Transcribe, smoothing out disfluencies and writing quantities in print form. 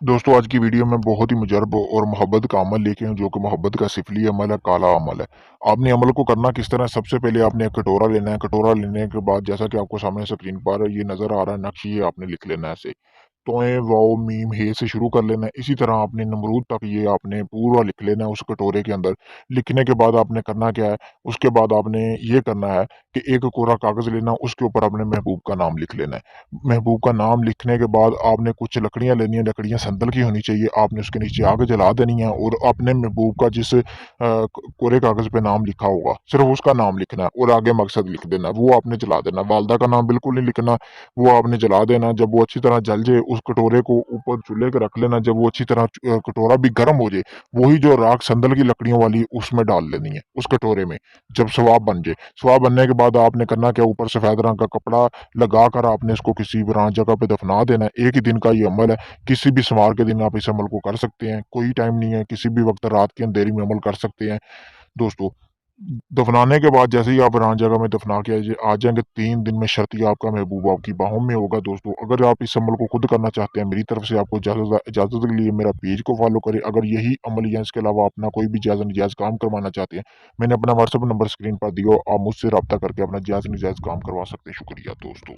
दोस्तों, आज की वीडियो में बहुत ही मुजर्ब और मोहब्बत का अमल लेके आया हूं, जो कि मोहब्बत का सिफली अमल है, काला अमल है। आपने अमल को करना किस तरह है? सबसे पहले आपने एक कटोरा लेना है। कटोरा लेने के बाद जैसा कि आपको सामने स्क्रीन पर ये नज़र आ रहा है नक्श, ये आपने लिख लेना है ऐसे। तोएं, वाओ, मीम, हे से शुरू कर लेना है। इसी तरह आपने नमरूद तक ये आपने पूरा लिख लेना है उस कटोरे के अंदर। लिखने के बाद आपने करना क्या है? उसके बाद आपने ये करना है कि एक कोरा कागज़ लेना, उसके ऊपर अपने महबूब का नाम लिख लेना है। महबूब का नाम लिखने के बाद आपने कुछ लकड़ियाँ लेनी है, लकड़ियाँ संदल की होनी चाहिए। आपने उसके नीचे आग जला देनी है और अपने महबूब का जिस कोरे कागज़ पे नाम लिखा होगा, सिर्फ़ उसका नाम लिखना है और आगे मकसद लिख देना है, वो आपने जला देना है। वालदा का नाम बिल्कुल नहीं लिखना, वो आपने जला देना। जब वो अच्छी तरह जल जाए, उस कटोरे को ऊपर चूल्हे पे रख लेना। जब वो अच्छी तरह कटोरा भी गर्म हो जाए, वही जो राख संदल की लकड़ियों वाली उसमें डाल देनी है, उस कटोरे में। जब स्वाब बन जाए, स्वाब बनने के बाद आपने करना क्या, ऊपर सफ़ेद रंग का कपड़ा लगाकर आपने इसको किसी वीरान जगह पे दफना देना है। एक ही दिन का ये अमल है। किसी भी सोमवार के दिन आप इस अमल को कर सकते हैं। कोई टाइम नहीं है, किसी भी वक्त रात की अंधेरी में अमल कर सकते हैं दोस्तों। दफनाने के बाद जैसे ही आप वीरान जगह में दफना के आ जाएंगे, 3 दिन में शर्त ये आपका महबूब आपकी बाहों में होगा दोस्तों। अगर आप इस अमल को खुद करना चाहते हैं, मेरी तरफ से आपको इजाज़त के लिए मेरा पेज को फॉलो करें। अगर यही अमल या इसके अलावा अपना कोई भी जायज़ नजायज़ काम करवाना चाहते हैं, मैंने अपना व्हाट्सअप नंबर स्क्रीन पर दिया, आप मुझसे रब्ता करके अपना जायज़ नजायज़ काम करवा सकते हैं। शुक्रिया दोस्तों।